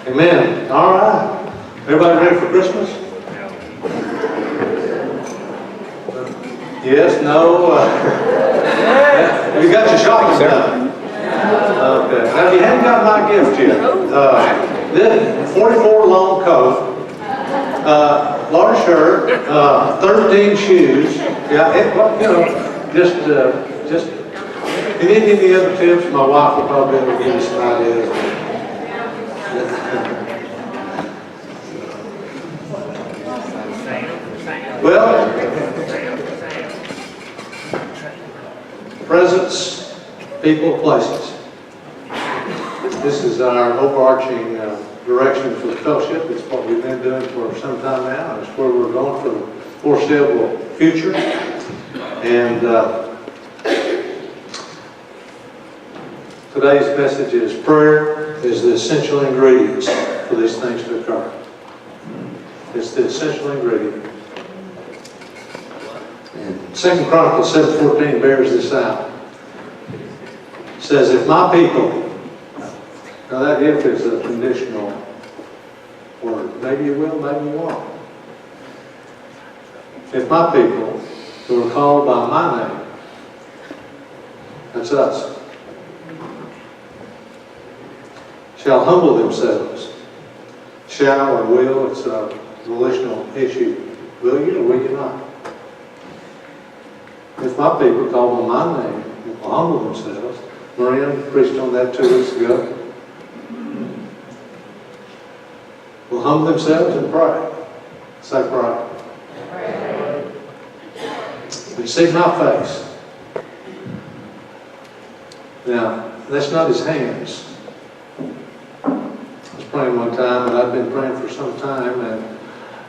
Amen. All right. Everybody ready for Christmas? Yes, no? Have you got your shopping done? Okay. Now, if you haven't got my gift yet, this 44 long coat, large shirt, 13 shoes. Yeah, just, if you need any other tips, my wife will probably be able to give you some ideas. Well, presents, people, places. This is our overarching direction for the fellowship. It's what we've been doing for some time now. It's where we're going for the foreseeable future. And today's message is prayer is the essential ingredients for these things to occur. It's the essential ingredient. And 2 Chronicles 7:14 bears this out. It says, if my people, now that if is a conditional word. Maybe you will, maybe you won't. If my people who are called by my name, that's us, shall humble themselves. Shall or will, it's a relational issue. Will you or will you not? If my people called by my name will humble themselves, Maria preached on that 2 weeks ago, will humble themselves and pray. Say pray. And seek my face. Now, that's not his hands. I was praying one time, and I've been praying for some time, and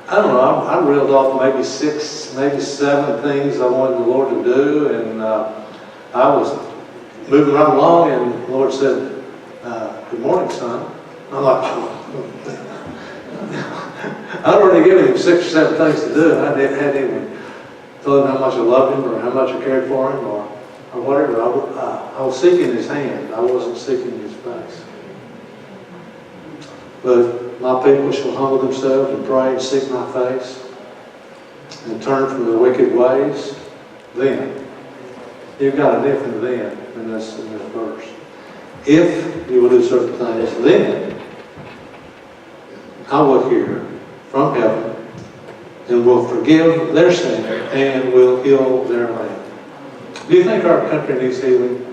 I don't know, I reeled off maybe 6, maybe 7 things I wanted the Lord to do, and I was moving right along, and the Lord said, good morning, son. I'm like, I'd already given him 6 or 7 things to do, and I hadn't even told him how much I loved him, or how much I cared for him, or whatever. I was seeking his hand. I wasn't seeking his face. But my people shall humble themselves and pray and seek my face and turn from their wicked ways. Then, you've got an if and then in this verse. If you will do certain things, then I will hear from heaven and will forgive their sin and will heal their land. Do you think our country needs healing?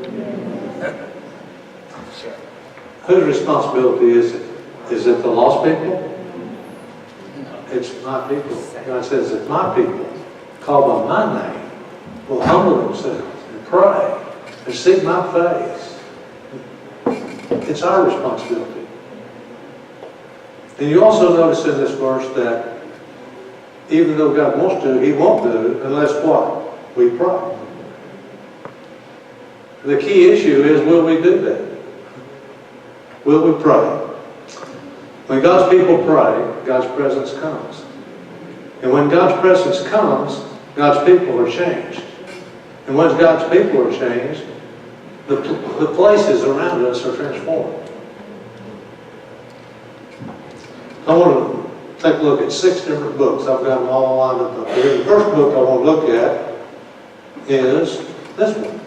Whose responsibility is it? Is it the lost people? It's my people. God says, if my people, called by my name, will humble themselves and pray and seek my face, it's our responsibility. And you also notice in this verse that even though God wants to, he won't do unless what? We pray. The key issue is, will we do that? Will we pray? When God's people pray, God's presence comes. And when God's presence comes, God's people are changed. And when God's people are changed, the places around us are transformed. I want to take a look at 6 different books. I've got them all lined up here. The first book I want to look at is this one.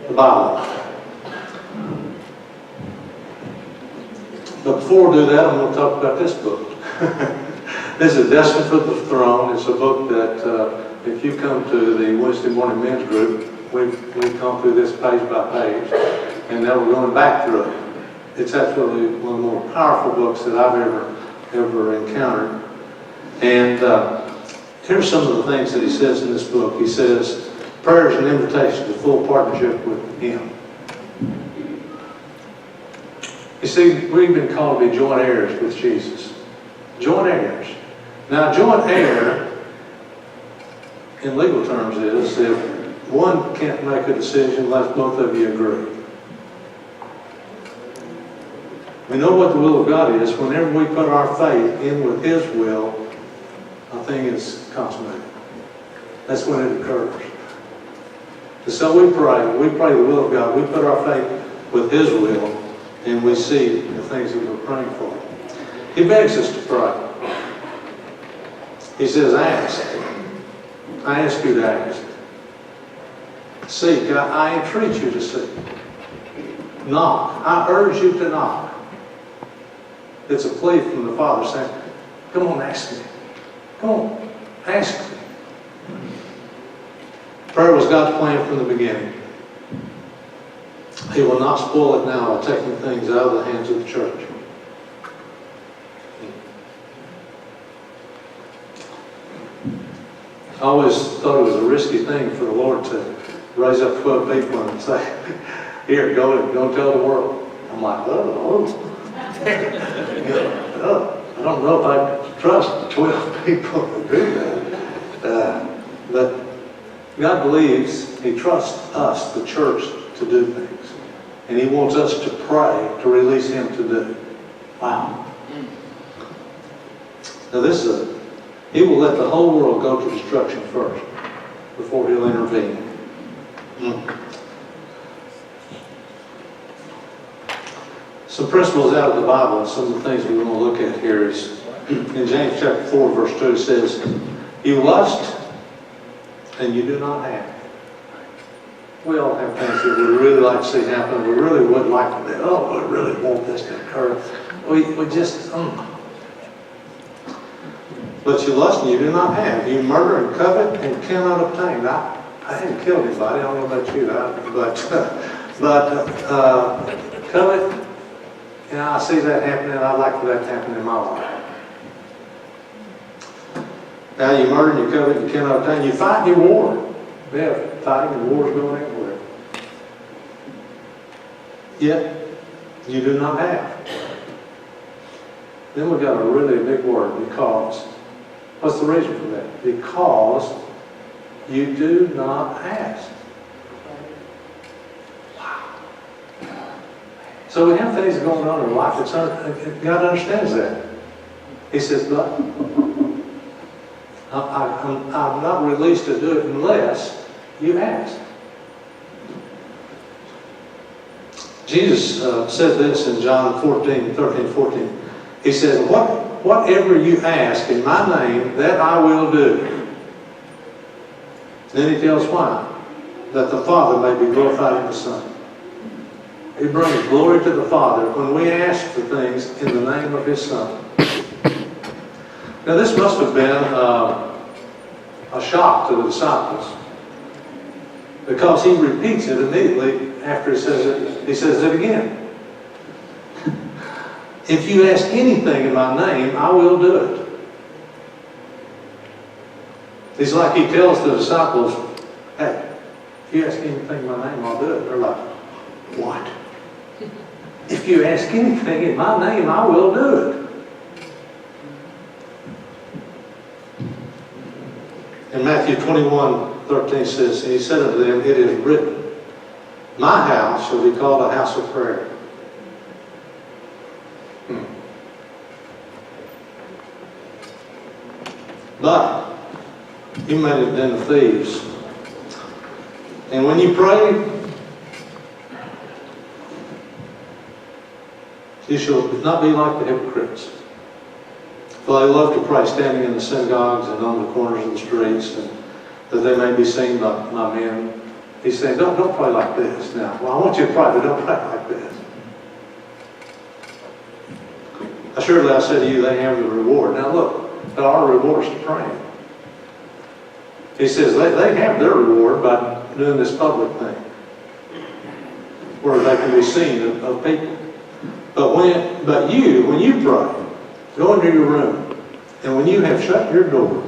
The Bible. But before we do that, I'm going to talk about this book. This is Destined for the Throne. It's a book that if you come to the Wednesday morning men's group, we've gone through this page by page, and now we're going back through it. It's absolutely one of the more powerful books that I've ever encountered. And here's some of the things that he says in this book. He says, prayer is an invitation to full partnership with him. You see, we've been called to be joint heirs with Jesus. Joint heirs. Now, joint heir, in legal terms, is if one can't make a decision unless both of you agree. We know what the will of God is. Whenever we put our faith in with his will, a thing is consummated. That's when it occurs. And so we pray the will of God. We put our faith with his will, and we see the things that we're praying for. He begs us to pray. He says, ask. I ask you to ask. Seek. I entreat you to seek. Knock. I urge you to knock. It's a plea from the Father saying, come on, ask me. Come on, ask me. Prayer was God's plan from the beginning. He will not spoil it now by taking things out of the hands of the church. I always thought it was a risky thing for the Lord to raise up 12 people and say, here, go tell the world. I'm like, oh. I don't know if I trust 12 people to do that. But God believes He trusts us, the church, to do things. And He wants us to pray to release Him to do. Wow. Now this is He will let the whole world go to destruction first before He'll intervene. Some principles out of the Bible, and some of the things we want to look at here is, in James chapter 4, verse 2, it says, you lust and you do not have. We all have things that we really like to see happen. We really would like to be, oh, we really want this to occur. We just, But you lust and you do not have. You murder and covet and cannot obtain. I didn't kill anybody. I don't know about you, but covet, I see that happening. I'd like for that to happen in my life. Now you murder and you covet and cannot obtain. You fight and you war. We have fighting and wars going everywhere. Yet you do not have. Then we got a really big word, because. What's the reason for that? Because you do not ask. Wow. So we have things going on in life. God understands that. He says, but I'm not released to do it unless you ask. Jesus said this in John 13:14. He said, whatever you ask in my name, that I will do. Then he tells why? That the Father may be glorified in the Son. He brings glory to the Father when we ask for things in the name of His Son. Now this must have been a shock to the disciples, because He repeats it immediately after He says it. He says it again. If you ask anything in my name, I will do it. It's like He tells the disciples, hey, if you ask anything in my name, I'll do it. They're like, what? If you ask anything in my name, I will do it. In Matthew 21:13 says, and He said unto them, it is written, my house shall be called a house of prayer. But you made it a den of thieves. And when you pray, you shall not be like the hypocrites. For they love to pray standing in the synagogues and on the corners of the streets, and that they may be seen by men. He's saying, don't pray like this. Now, well, I want you to pray, but don't pray like this. Assuredly, I say to you, they have the reward. Now look, there are rewards to praying. He says they have their reward by doing this public thing, where they can be seen of people. But when you pray, go into your room, and when you have shut your door,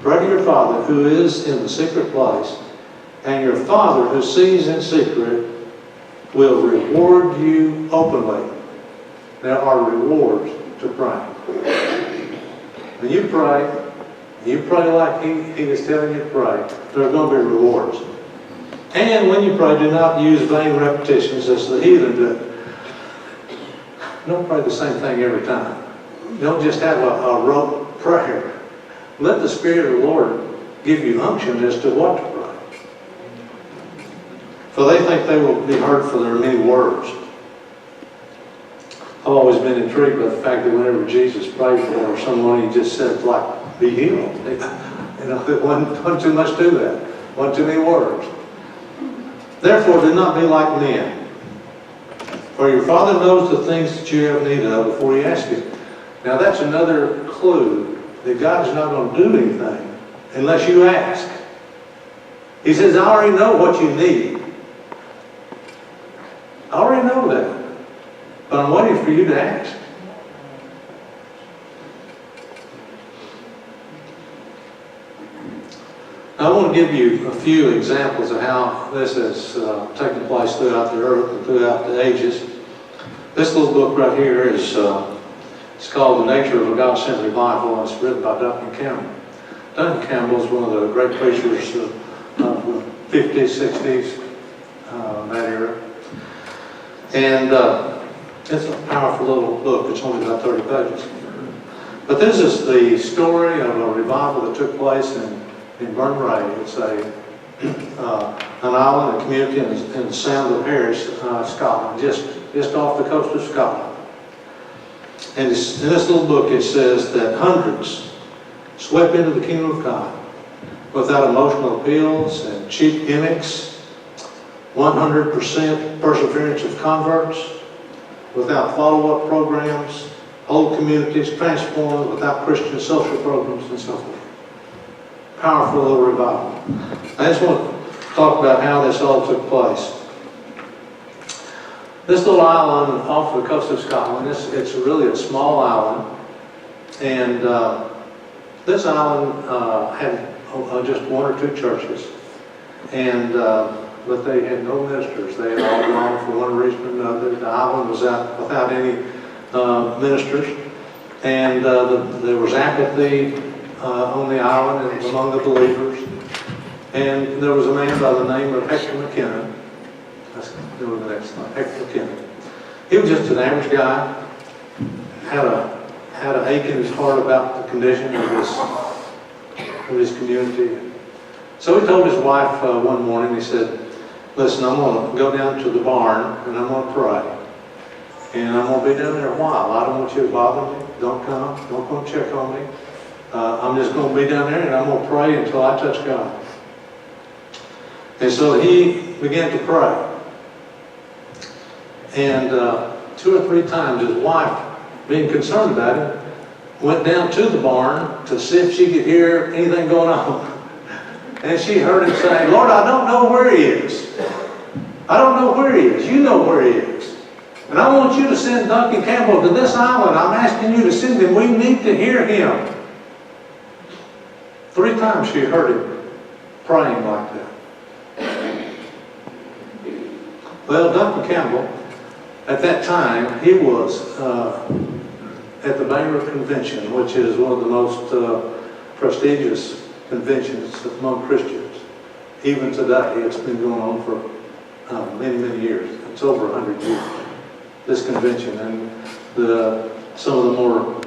pray to your Father who is in the secret place, and your Father who sees in secret will reward you openly. There are rewards to praying. When you pray like He is telling you to pray, there are going to be rewards. And when you pray, do not use vain repetitions as the heathen do. Don't pray the same thing every time. Don't just have a rote prayer. Let the Spirit of the Lord give you unction as to what to pray. For they think they will be heard for their many words. always been intrigued by the fact that whenever Jesus prayed for someone, he just said, like, be healed. You know, it wasn't too much to that. Wasn't too many words. Therefore, do not be like men. For your Father knows the things that you have need of before you ask Him. Now, that's another clue that God's not going to do anything unless you ask. He says, I already know what you need. I already know that. But I'm waiting for you to ask. I want to give you a few examples of how this has taken place throughout the earth and throughout the ages. This little book right here is it's called The Nature of a God-Sent Revival, and it's written by Duncan Campbell. Duncan Campbell is one of the great preachers of the 50s, 60s, that era. And it's a powerful little book. It's only about 30 pages. But this is the story of a revival that took place in Burnray. It's an island, a community in the Sound of Harris, Scotland, just off the coast of Scotland. And in this little book it says that hundreds swept into the kingdom of God without emotional appeals and cheap gimmicks, 100% perseverance of converts, without follow-up programs, whole communities transformed without Christian social programs, and so forth. Powerful little revival. I just want to talk about how this all took place. This little island off the coast of Scotland, it's really a small island, and this island had just one or two churches, and but they had no ministers. They had all gone for one reason or another. The island was out without any ministers, and there was apathy on the island and among the believers. And there was a man by the name of Hector McKinnon. Let's go to the next slide. Hector McKinnon. He was just an average guy. Had an ache in his heart about the condition of his community. So he told his wife one morning, he said, listen, I'm going to go down to the barn and I'm going to pray. And I'm going to be down there a while. I don't want you to bother me. Don't come. Don't come check on me. I'm just going to be down there and I'm going to pray until I touch God. And so he began to pray. And 2 or 3 times his wife, being concerned about him, went down to the barn to see if she could hear anything going on. And she heard him say, Lord, I don't know where he is. I don't know where he is. You know where he is. And I want you to send Duncan Campbell to this island. I'm asking you to send him. We need to hear him. 3 times she heard him praying like that. Well, Duncan Campbell, at that time, he was at the Bangor Convention, which is one of the most prestigious conventions among Christians. Even today, it's been going on for many, many years. It's over 100 years, this convention. And some of the more,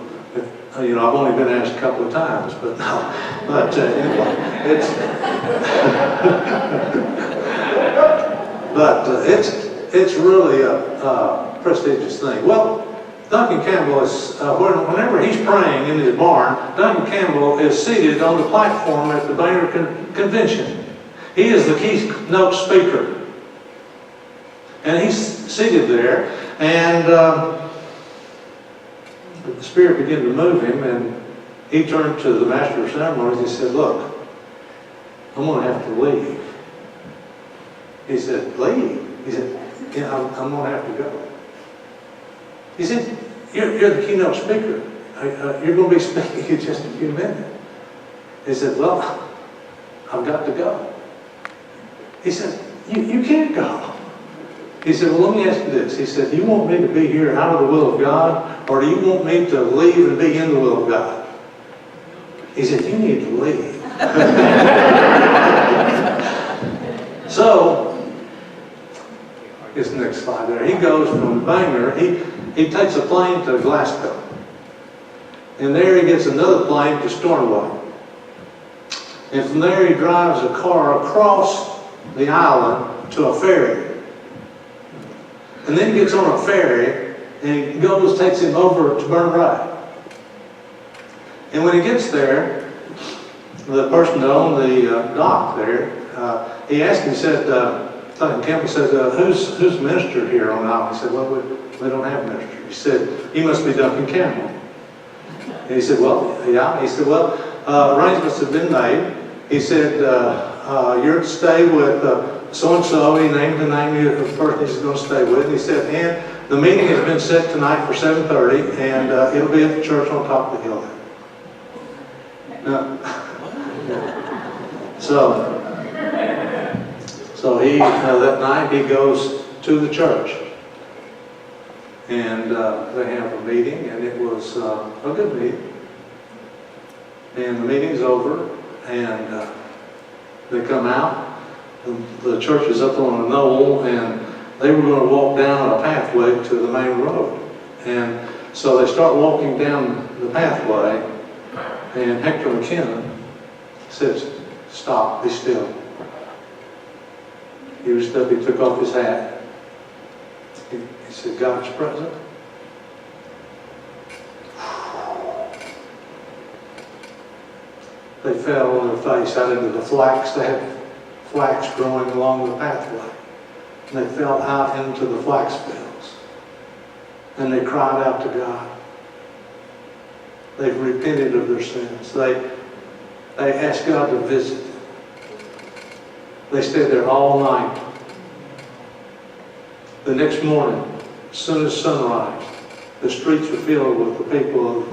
you know, I've only been asked a couple of times, but no. But anyway, it's really a prestigious thing. Well, Duncan Campbell is, whenever he's praying in his barn, Duncan Campbell is seated on the platform at the Bangor Convention. He is the keynote speaker. And he's seated there, and the Spirit began to move him, and he turned to the Master of Ceremonies and he said, look, I'm going to have to leave. He said, leave? He said, yeah, I'm going to have to go. He said, you're the keynote speaker. You're going to be speaking in just a few minutes. He said, well, I've got to go. He said, you can't go. He said, well, let me ask you this. He said, do you want me to be here out of the will of God, or do you want me to leave and be in the will of God? He said, you need to leave. So, here's the next slide there. He goes from Bangor, he takes a plane to Glasgow. And there he gets another plane to Stornoway. And from there he drives a car across the island to a ferry. And then he gets on a ferry And he goes, takes him over to Burnray. And when he gets there, the person that owned the dock there, he asked him, he said, Duncan Campbell said, who's minister here on the island? He said, well, we don't have a minister. He said, you must be Duncan Campbell. And he said, well, yeah. He said, well, arrangements have been made. He said, you're to stay with so-and-so. He named the name of the person he's going to stay with. And he said, and the meeting has been set tonight for 7:30, and it'll be at the church on top of the hill there. Now, so he, that night, he goes to the church. And they have a meeting, and it was a good meeting. And the meeting's over, and they come out. The church is up on a knoll, and they were going to walk down a pathway to the main road. And so they start walking down the pathway, and Hector McKinnon says, stop, be still. He reached up, he took off his hat. He said, God's present. They fell on their face out into the flax. They had flax growing along the pathway. And they fell out into the flax fields. And they cried out to God. They've repented of their sins. They asked God to visit them. They stayed there all night. The next morning, as soon as sunrise, the streets are filled with the people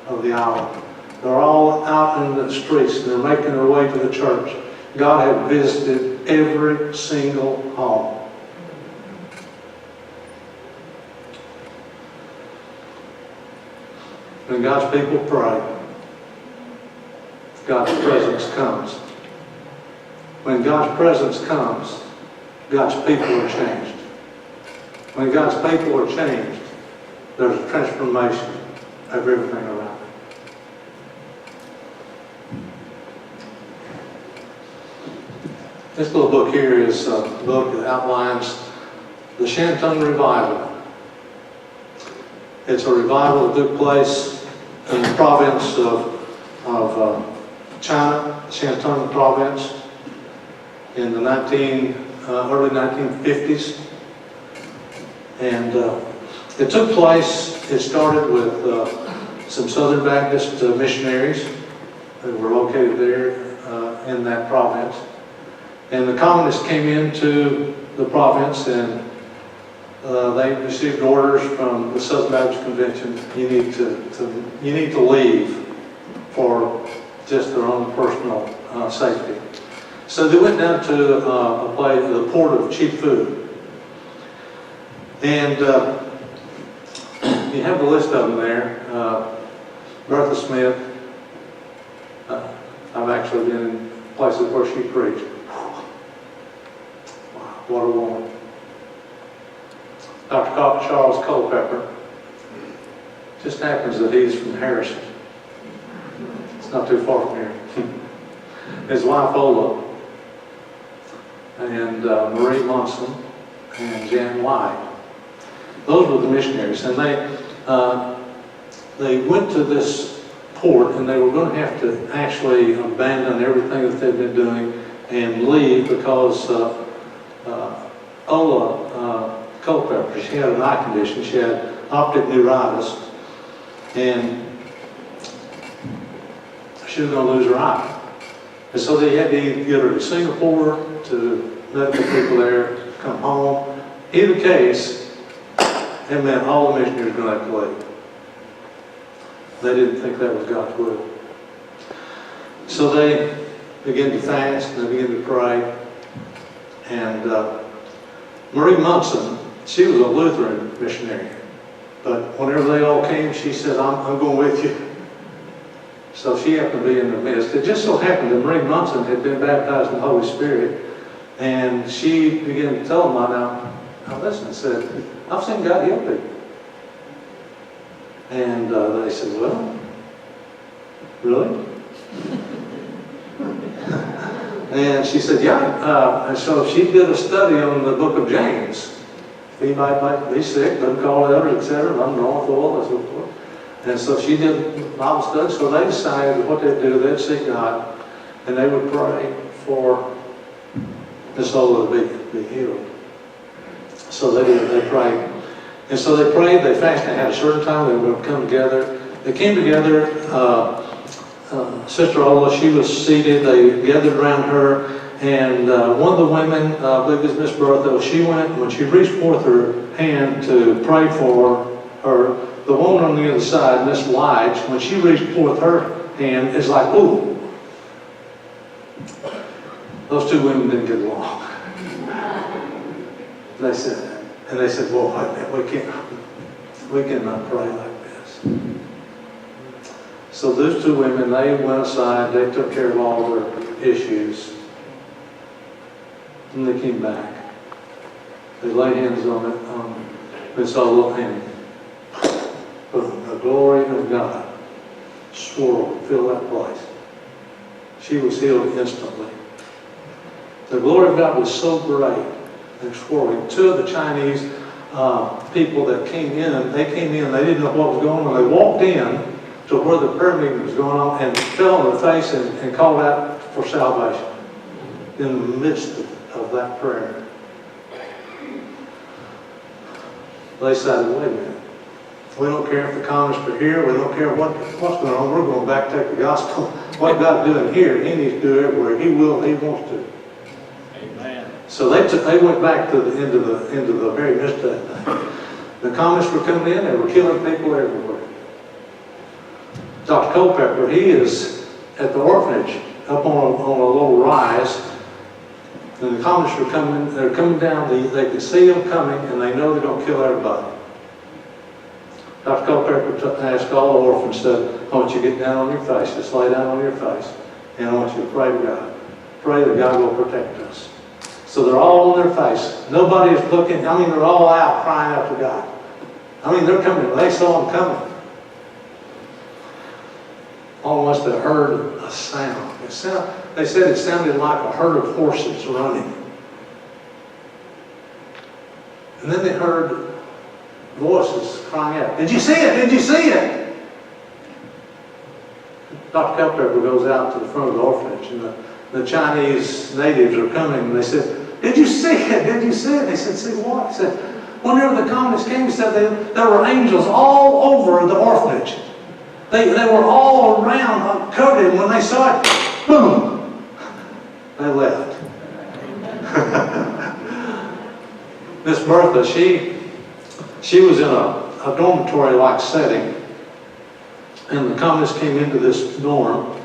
of the island. They're all out in the streets, and they're making their way to the church. God had visited every single home. When God's people pray, God's presence comes. When God's presence comes, God's people are changed. When God's people are changed, there's a transformation of everything around them. This little book here is a book that outlines the Shantung Revival. It's a revival that took place in the province of China, Shantung province, in the early 1950s. And it took place, it started with some Southern Baptist missionaries who were located there in that province. And the communists came into the province, and they received orders from the Southern Baptist Convention. You need to leave for just their own personal safety. So they went down to the port of Chifu. And you have the list of them there. Bertha Smith. I've actually been in places where she preached. Wow, what a woman. Dr. Charles Culpepper. Just happens that he's from Harrison. It's not too far from here. His wife Ola, and Marie Monson, and Jan White. Those were the missionaries, and they went to this port, and they were going to have to actually abandon everything that they'd been doing and leave because Ola Culpepper, she had an eye condition. She had optic neuritis, and she was going to lose her eye. And so they had to either get her to Singapore, to medical people there, come home. Either case, it meant all the missionaries were going to have to leave. They didn't think that was God's will. So they began to fast, and they began to pray. And Marie Munson, she was a Lutheran missionary. But whenever they all came, she said, I'm going with you. So she happened to be in the midst. It just so happened that Marie Munson had been baptized in the Holy Spirit. And she began to tell them, now listen, I said, I've seen God heal people. And they said, well, really? And she said, yeah. And so she did a study on the book of James. anybody might be sick, doesn't call elders, etc., undrawn with oil, and so forth. And so she did Bible study, so they decided what they'd do, they'd seek God, and they would pray for the soul to be healed. So they prayed. And so they prayed, they fasted, they had a certain time they were going to come together. They came together, Sister Ola, she was seated, they gathered around her, and one of the women, I believe it was Miss Bertha, she went, when she reached forth her hand to pray for her, the woman on the other side, Miss Lige, when she reached forth her hand, it's like, ooh. Those two women didn't get along. They said, well, we cannot pray like this. So those two women, they went aside, they took care of all their issues, and they came back. They laid hands on Miss Ola, and the glory of God swirled, filled that place. She was healed instantly. The glory of God was so great and swirling. Two of the Chinese people that came in, they didn't know what was going on. They walked in to where the prayer meeting was going on and fell on their face and called out for salvation in the midst of that prayer. They decided, wait a minute. We don't care if the communists are here. We don't care what's going on. We're going back to take the gospel. What God's doing here, He needs to do everywhere. He will. He wants to. Amen. So they went back to into the very midst of that thing. The communists were coming in. They were killing people everywhere. Dr. Culpepper, he is at the orphanage up on a little rise. And the communists are coming. They're coming down. They can see them coming, and they know they're going to kill everybody. Dr. Culpepper asked all the orphans, said, I want you to get down on your face. Just lay down on your face. And I want you to pray to God. Pray that God will protect us. So they're all on their face. Nobody is looking. I mean, they're all out crying out to God. I mean, they're coming. They saw them coming. Almost they heard a sound. They said it sounded like a herd of horses running. And then they heard voices crying out, did you see it? Did you see it? Dr. Culpepper goes out to the front of the orphanage, and the Chinese natives are coming, and they said, did you see it? Did you see it? They said, see what? He said, whenever the communists came, he said there were angels all over the orphanage. They were all around, covered, and when they saw it, boom, they left. Miss Bertha, she was in a dormitory-like setting, and the communists came into this dorm,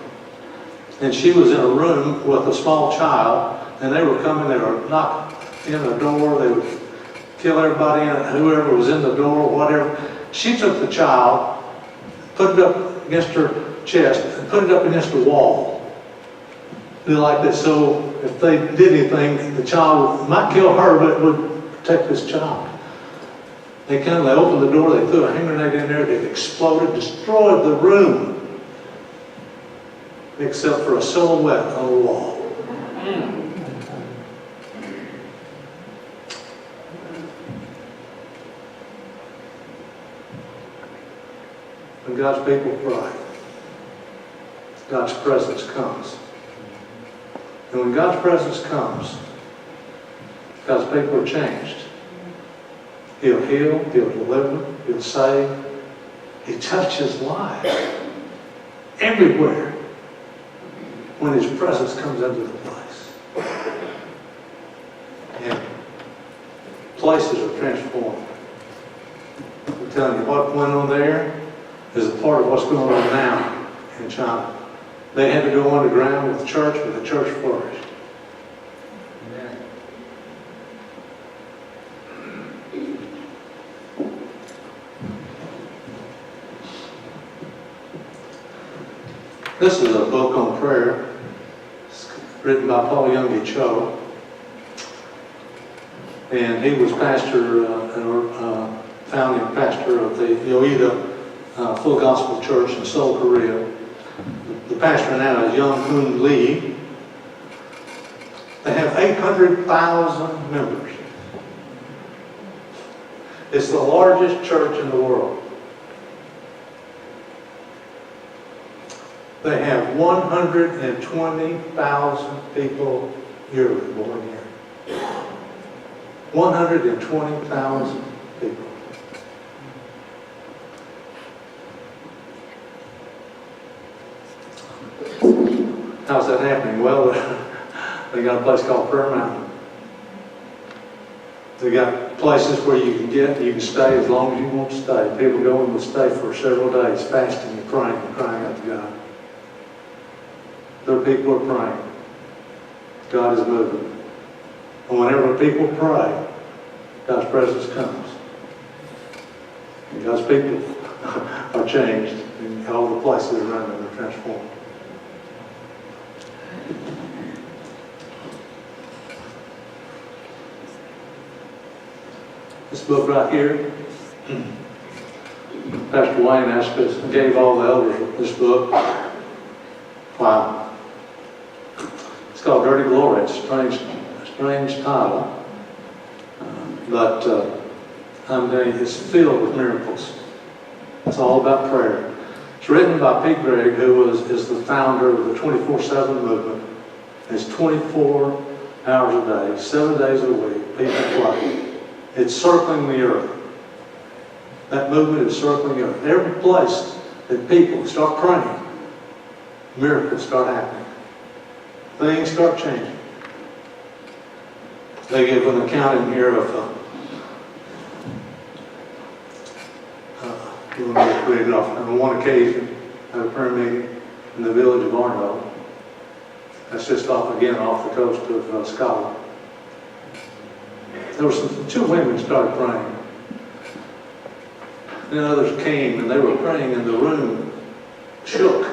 and she was in a room with a small child, and they were coming, they were knocking in the door, they would kill everybody in it, whoever was in the door, whatever. She took the child, put it up against her chest, and put it up against the wall. Like that, so if they did anything, the child might kill her, but it would protect this child. They opened the door, they threw a hand grenade in there, it exploded, destroyed the room, except for a silhouette on the wall. When God's people pray, God's presence comes. And when God's presence comes, God's people are changed. He'll heal, He'll deliver, He'll save. He touches lives everywhere when His presence comes into the place. And places are transformed. I'm telling you, what went on there is a part of what's going on now in China. They had to go underground with the church, but the church flourished. This is a book on prayer. It's written by Paul Youngie Cho. And he was pastor, founding pastor of the Yoida Full Gospel Church in Seoul, Korea. The pastor now is Young Hoon Lee. They have 800,000 members. It's the largest church in the world. They have 120,000 people yearly born here. 120,000 people. How's that happening? Well, they got a place called Prayer Mountain. They got places where you can stay as long as you want to stay. People go and will stay for several days, fasting and crying out to God. Their people are praying. God is moving. And whenever people pray, God's presence comes. And God's people are changed. And all the places around them are transformed. This book right here, Pastor Wayne asked us, gave all the elders this book. Wow. It's called Dirty Glory. It's a strange title. But I'm telling you, it's filled with miracles. It's all about prayer. It's written by Pete Greig, who is the founder of the 24/7 movement. It's 24 hours a day, 7 days a week, people pray. It's circling the earth. That movement is circling the earth. Every place that people start praying, miracles start happening. Things start changing. They give an account in here of on one occasion at a prayer meeting in the village of Arterbury. That's just off the coast of Scotland. There were two women started praying. Then others came and they were praying and the room shook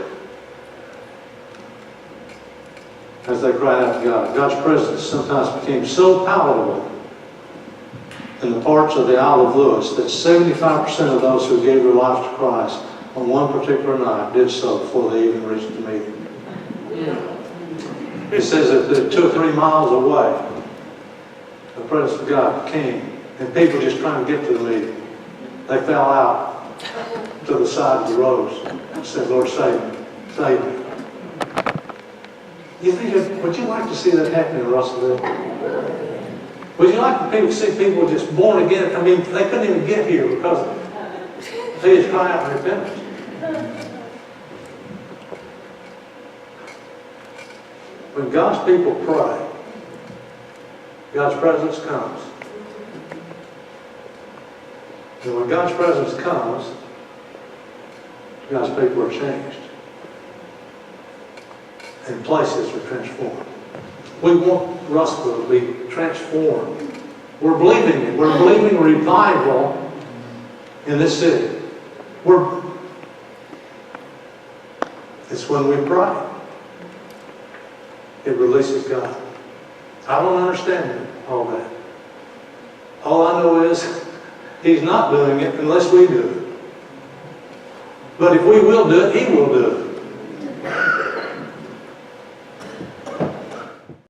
as they cried out to God. God's presence sometimes became so palatable in the parts of the Isle of Lewis that 75% of those who gave their lives to Christ on one particular night did so before they even reached the meeting. It says that 2 or 3 miles away, the presence of God came, and people just trying to get to the meeting. They fell out to the side of the roads and said, Lord, save me, save me. Would you like to see that happen in Russellville? Would you like to see people just born again? I mean, they couldn't even get here because they just cry out in repentance. When God's people pray, God's presence comes. And when God's presence comes, God's people are changed. And places are transformed. We want Russellville to be transformed. We're believing it. We're believing revival in this city. It's when we pray. It releases God. I don't understand all that. All I know is He's not doing it unless we do it. But if we will do it, He will do it.